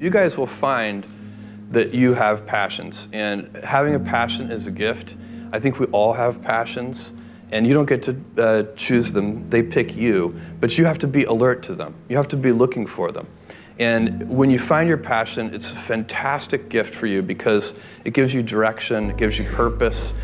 You guys will find that you have passions, and having a passion is a gift. I think we all have passions, and you don't get to choose them, they pick you, but you have to be alert to them. You have to be looking for them. And when you find your passion, it's a fantastic gift for you because it gives you direction, it gives you purpose.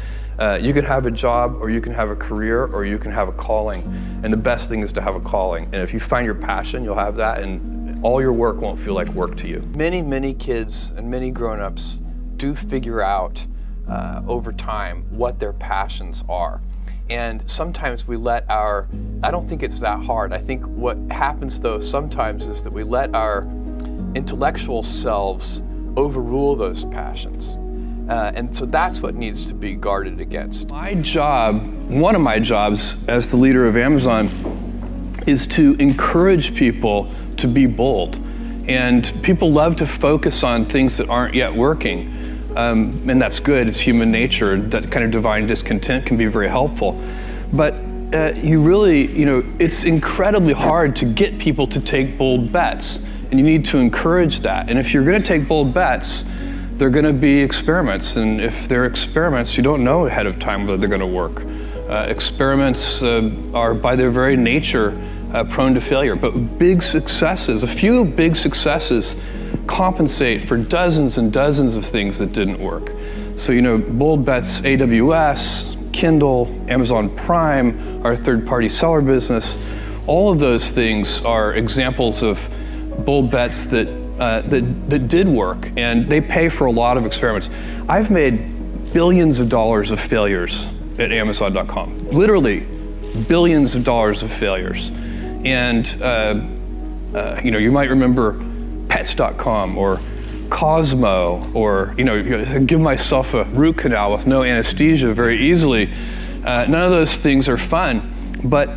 You can have a job, or you can have a career, or you can have a calling. And the best thing is to have a calling. And if you find your passion, you'll have that, and all your work won't feel like work to you. Many kids and many grown-ups do figure out over time what their passions are. And sometimes we let I don't think it's that hard. I think what happens though sometimes is that we let our intellectual selves overrule those passions. And so that's what needs to be guarded against. My job, one of my jobs as the leader of Amazon, is to encourage people to be bold. And people love to focus on things that aren't yet working. And that's good, it's human nature. That kind of divine discontent can be very helpful. But you really, it's incredibly hard to get people to take bold bets. And you need to encourage that. And if you're gonna take bold bets, they're gonna be experiments. And if they're experiments, you don't know ahead of time whether they're gonna work. Experiments are by their very nature prone to failure, but big successes, a few big successes compensate for dozens and dozens of things that didn't work. So, bold bets, AWS, Kindle, Amazon Prime, our third-party seller business, all of those things are examples of bold bets that did work, and they pay for a lot of experiments. I've made billions of dollars of failures at Amazon.com, literally billions of dollars of failures. And you might remember Pets.com or Cosmo, or give myself a root canal with no anesthesia very easily. None of those things are fun, but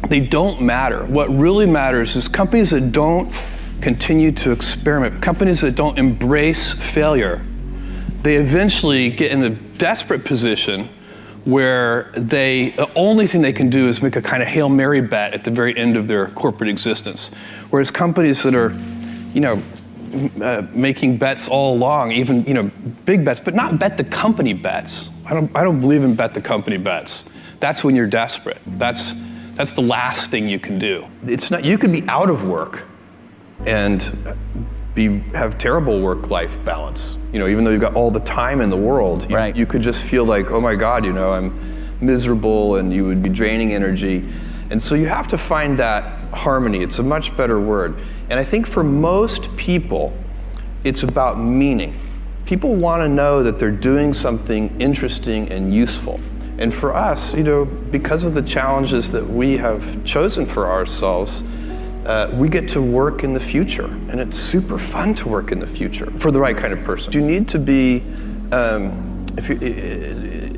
they don't matter. What really matters is companies that don't continue to experiment, companies that don't embrace failure. They eventually get in a desperate position where the only thing they can do is make a kind of Hail Mary bet at the very end of their corporate existence. Whereas companies that are, making bets all along, even, big bets, but not bet the company bets. I don't believe in bet the company bets. That's when you're desperate. That's the last thing you can do. It's not, you could be out of work and have terrible work-life balance. Even though you've got all the time in the world, you could just feel like, oh my God, I'm miserable, and you would be draining energy. And so you have to find that harmony. It's a much better word. And I think for most people, it's about meaning. People want to know that they're doing something interesting and useful. And for us, because of the challenges that we have chosen for ourselves, we get to work in the future, and it's super fun to work in the future for the right kind of person. You need to be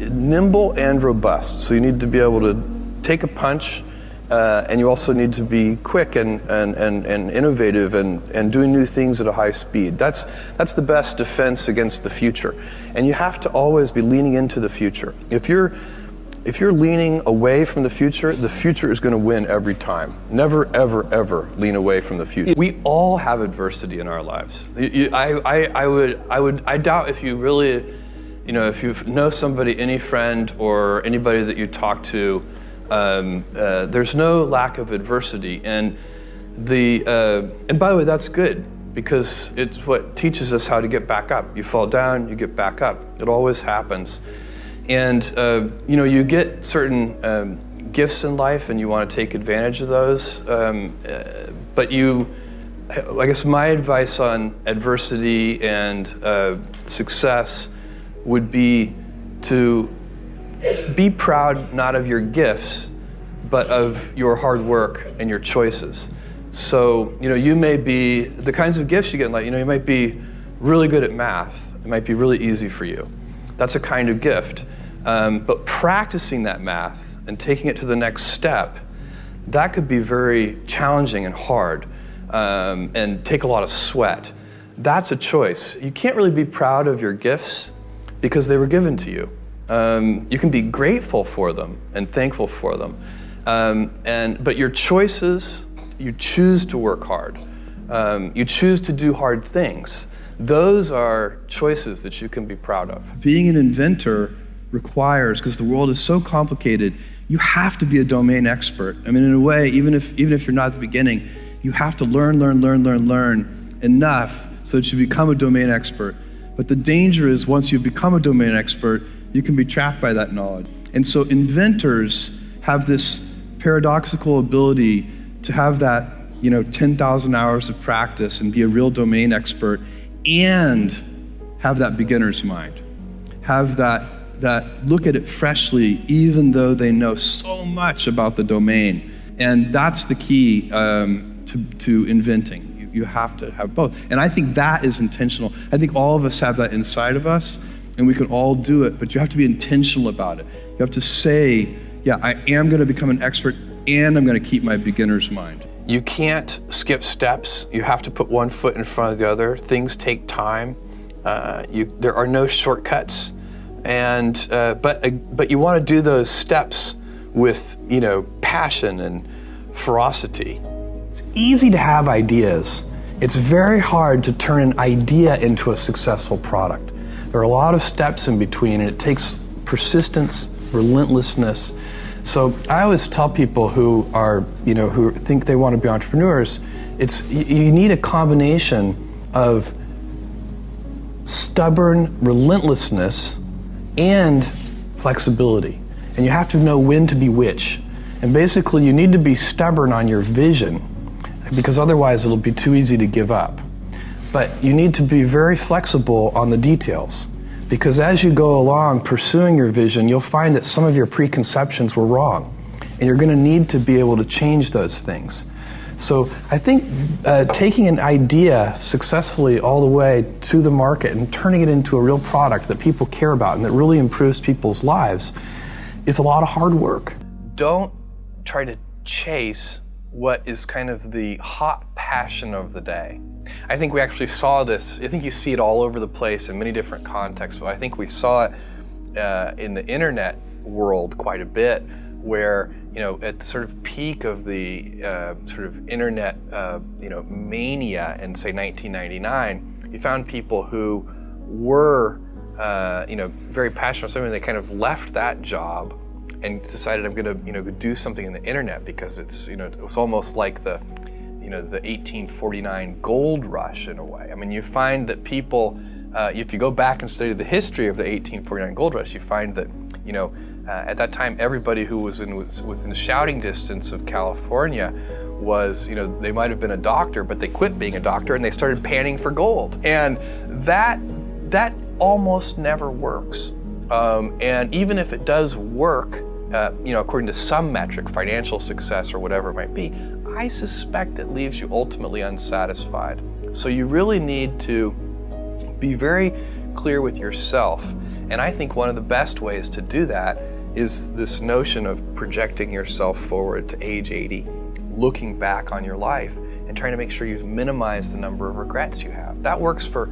nimble and robust. So you need to be able to take a punch, and you also need to be quick and innovative and doing new things at a high speed. That's the best defense against the future. And you have to always be leaning into the future. If you're leaning away from the future is going to win every time. Never, ever, ever lean away from the future. We all have adversity in our lives. I doubt if you really, if you know somebody, any friend or anybody that you talk to, there's no lack of adversity. And by the way, that's good, because it's what teaches us how to get back up. You fall down, you get back up. It always happens. And you get certain gifts in life, and you want to take advantage of those. But I guess my advice on adversity and success would be to be proud not of your gifts, but of your hard work and your choices. So you may be the kinds of gifts you get. You might be really good at math. It might be really easy for you. That's a kind of gift. But practicing that math and taking it to the next step, that could be very challenging and hard, and take a lot of sweat. That's a choice. You can't really be proud of your gifts because they were given to you. You can be grateful for them and thankful for them. But your choices, you choose to work hard. You choose to do hard things. Those are choices that you can be proud of. Being an inventor requires, because the world is so complicated, you have to be a domain expert. I mean, in a way, even if you're not at the beginning, you have to learn enough so that you become a domain expert. But the danger is once you become a domain expert, you can be trapped by that knowledge. And so inventors have this paradoxical ability to have that 10,000 hours of practice and be a real domain expert and have that beginner's mind. Have that look at it freshly, even though they know so much about the domain. And that's the key to inventing. You have to have both. And I think that is intentional. I think all of us have that inside of us, and we can all do it, but you have to be intentional about it. You have to say, yeah, I am going to become an expert, and I'm going to keep my beginner's mind. You can't skip steps. You have to put one foot in front of the other. Things take time. There are no shortcuts. And but you want to do those steps with passion and ferocity. It's easy to have ideas. It's very hard to turn an idea into a successful product. There are a lot of steps in between, and it takes persistence, relentlessness. So I always tell people who think they want to be entrepreneurs, you need a combination of stubborn relentlessness and flexibility. And you have to know when to be which. And basically you need to be stubborn on your vision, because otherwise it'll be too easy to give up. But you need to be very flexible on the details, because as you go along pursuing your vision, you'll find that some of your preconceptions were wrong, and you're going to need to be able to change those things. So I think taking an idea successfully all the way to the market and turning it into a real product that people care about and that really improves people's lives is a lot of hard work. Don't try to chase what is kind of the hot passion of the day. I think we actually saw this, I think you see it all over the place in many different contexts, but I think we saw it in the internet world quite a bit, where at the sort of peak of the sort of internet mania in say 1999, you found people who were very passionate about something. They kind of left that job and decided, I'm going to do something in the internet, because it's it was almost like the the 1849 gold rush in a way. I mean, you find that people, if you go back and study the history of the 1849 gold rush, you find that at that time everybody who was within shouting distance of California was, they might have been a doctor, but they quit being a doctor and they started panning for gold. And that almost never works. And even if it does work, according to some metric, financial success or whatever it might be, I suspect it leaves you ultimately unsatisfied. So you really need to be very clear with yourself. And I think one of the best ways to do that is this notion of projecting yourself forward to age 80, looking back on your life and trying to make sure you've minimized the number of regrets you have. That works for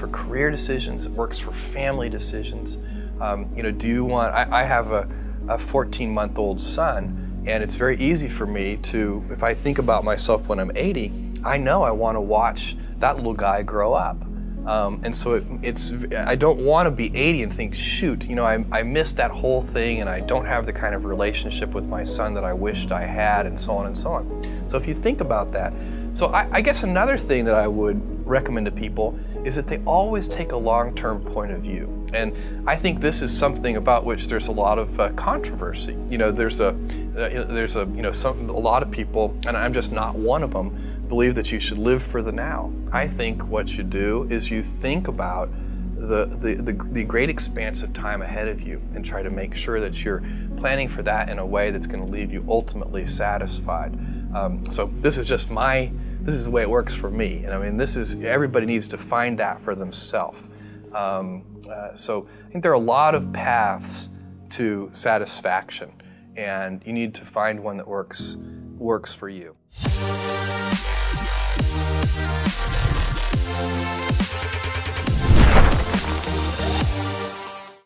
career decisions, it works for family decisions. Do you want, I have a 14-month-old son, and it's very easy for me to, if I think about myself when I'm 80, I know I want to watch that little guy grow up. And so I don't want to be 80 and think, shoot, I missed that whole thing and I don't have the kind of relationship with my son that I wished I had, and so on and so on. So if you think about that, so I guess another thing that I would recommend to people is that they always take a long-term point of view. And I think this is something about which there's a lot of controversy. There's a lot of people, and I'm just not one of them, believe that you should live for the now. I think what you do is you think about the great expanse of time ahead of you and try to make sure that you're planning for that in a way that's going to leave you ultimately satisfied. So this is the way it works for me. And I mean, everybody needs to find that for themselves. So I think there are a lot of paths to satisfaction, and you need to find one that works for you.